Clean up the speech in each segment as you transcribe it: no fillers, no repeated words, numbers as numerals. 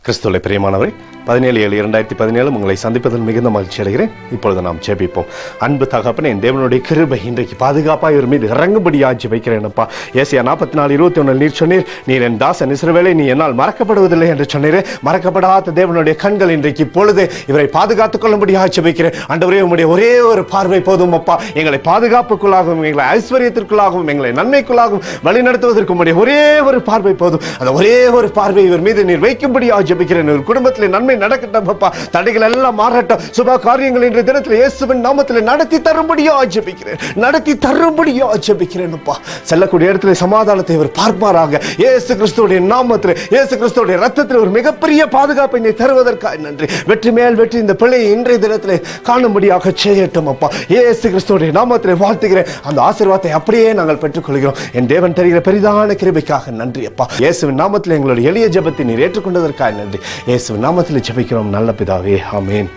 கிறிஸ்துவை பிரியமானவரே, 17/7/2017 உங்களை சந்திப்பதில் மிகுந்த மகிழ்ச்சி அடைகிறேன். இப்பொழுது நாம் ஜெபிப்போம். அன்பு தகப்பனே, என் தேவனுடைய கிருபை இன்றைக்கு பாதுகாப்பாக இவர் மீது இறங்கும்படியாக ஜெபிக்கிறேனப்பா. ஏசாயா 44:21 நீர் சொன்னீர், நீர் என் தாசன் இஸ்ரவேலை, நீ என்னால் மறக்கப்படுவதில்லை என்று சொன்னீரே. மறக்கப்படாத தேவனுடைய கண்கள் இன்றைக்கு இப்பொழுது இவரை பாதுகாத்துக் கொள்ளும்படியாக ஜெபிக்கிறேன். ஆண்டவரே, உம்முடைய ஒரே ஒரு பார்வை போதும் அப்பா. எங்களை பாதுகாப்புக்குள்ளாகவும், எங்களை ஐஸ்வர்யத்திற்குள்ளாகவும், எங்களை நன்மைக்குள்ளாகவும் வழிநடத்துவதற்கு உம்முடைய ஒரே ஒரு பார்வை போதும். அந்த ஒரே ஒரு பார்வை இவர் மீது நீர் வைக்கும்படியாக ஜெபிக்கிறேன். ஒரு குடும்பத்தில் நன்மை நடக்கட்டும் அப்பா. தடைகள் எல்லாம் மாறட்டும். சுப காரியங்கள் இன்றைய தினத்தில் இயேசுவின் நாமத்தில் நடத்தி தரும்படியாக ஜெபிக்கிறேன். நடத்தி தரும்படியாக ஜெபிக்கிறேன் அப்பா. செல்லக்கூடிய இடத்துல சமாதானத்தை இவர் பார்ப்பாராக. இயேசு கிறிஸ்துவுடைய நாமத்தில், இயேசு கிறிஸ்துவுடைய ரத்தத்தில் ஒரு மிகப்பெரிய பாதுகாப்பை நீ தருவதற்காக நன்றி. வெற்றி மேல் வெற்றி இந்த பிள்ளையை இன்றைய தினத்தில் காணும்படியாக செய்யட்டும் அப்பா. இயேசு கிறிஸ்துவுடைய நாமத்தில் வாழ்த்துகிறேன். அந்த ஆசீர்வாதத்தை அப்படியே நாங்கள் பெற்றுக்கொள்கிறோம். என் தேவன் தருகிற பெரிதான கிருபைக்காக நன்றி அப்பா. இயேசுவின் நாமத்தில் எங்களுடைய எளிய ஜெபத்தை நீர் ஏற்றுக்கொண்டதற்காக நன்றி. இயேசுவின் நாமத்தில் ஜெபிக்கிறோம் நல்ல பிதாவே, ஆமென்.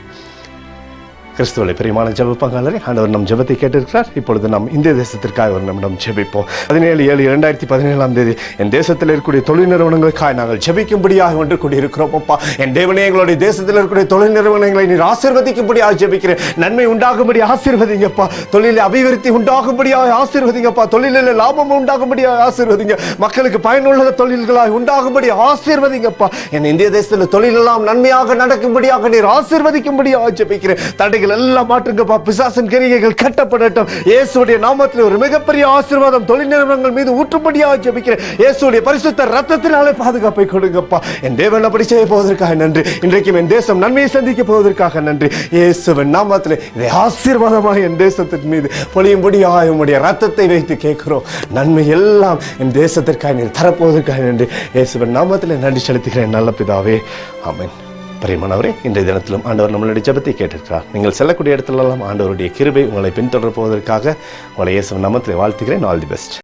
கிறிஸ்துவை பிரியமான ஜெப பங்காளரே, ஆண்டவர் நம் ஜெபத்தை கேட்டிருக்கிறார். இப்பொழுது நாம் இந்திய தேசத்திற்காக ஒரு நிமிடம் ஜெபிப்போம். 17/7/2017 என் தேசத்தில் இருக்கக்கூடிய தொழில் நிறுவனங்களுக்காக நாங்கள் ஜெபிக்கும்படியாக ஒன்று கூடியிருக்கிறோம் அப்பா. என் தேவனே, எங்களுடைய தேசத்தில் இருக்கக்கூடிய தொழில் நிறுவனங்களை நீர் ஆசீர்வதிக்கும்படியாக ஜெபிக்கிறேன். நன்மை உண்டாகும்படி ஆசீர்வதிங்கப்பா. தொழிலில் அபிவிருத்தி உண்டாகும்படியாக ஆசீர்வதிங்கப்பா. தொழிலில் லாபம் உண்டாகும்படியாக ஆசீர்வதிங்க. மக்களுக்கு பயனுள்ள தொழில்களாக உண்டாகும்படி ஆசீர்வதிங்கப்பா. என் இந்திய தேசத்தில் தொழிலெல்லாம் நன்மையாக நடக்கும்படியாக நீர் ஆசீர்வதிக்கும்படியாக ஜெபிக்கிறேன். தடைகள் எல்லாம் மாற்றுங்கப்பா. பிசாசின் கிரியைகள் கட்டப்படட்டும். இயேசுவுடைய நாமத்தில் ஒரு மிகப்பெரிய ஆசீர்வாதம் தொழில் நிறுவனங்கள் மீது ஊற்றும்படியாக ஜெபிக்கிறேன். இயேசுவுடைய பரிசுத்த ரத்தத்தினாலே பாதுகாப்பை கொடுங்கப்பா. என் தேவன் அப்படி செய்ய போவதற்காக நன்றி. இன்றைக்கும் என் தேசம் நன்மையை சந்திக்க போவதற்காக நன்றி. இயேசுவின் நாமத்தில் இதை ஆசீர்வாதமாக என் தேசத்தின் மீது பொழியும்படியாக உம்முடைய ரத்தத்தை வைத்து கேட்கிறோம். நன்மை எல்லாம் என் தேசத்திற்காக நீர் தரப்போவதற்காக நன்றி. இயேசுவின் நாமத்தில் நன்றி செலுத்துகிறேன் நல்ல பிதாவே, ஆமென். பிரியமானவரே, இன்றைய தினத்திலும் ஆண்டவர் நம்மளுடைய ஜெபத்தை கேட்டிருக்கிறார். நீங்கள் செல்லக்கூடிய இடத்திலெல்லாம் ஆண்டவருடைய கிருபை உங்களை பின்தொடர போவதற்காக உங்களை இயேசுவின் நாமத்தில் வாழ்த்துகிறேன். All the best.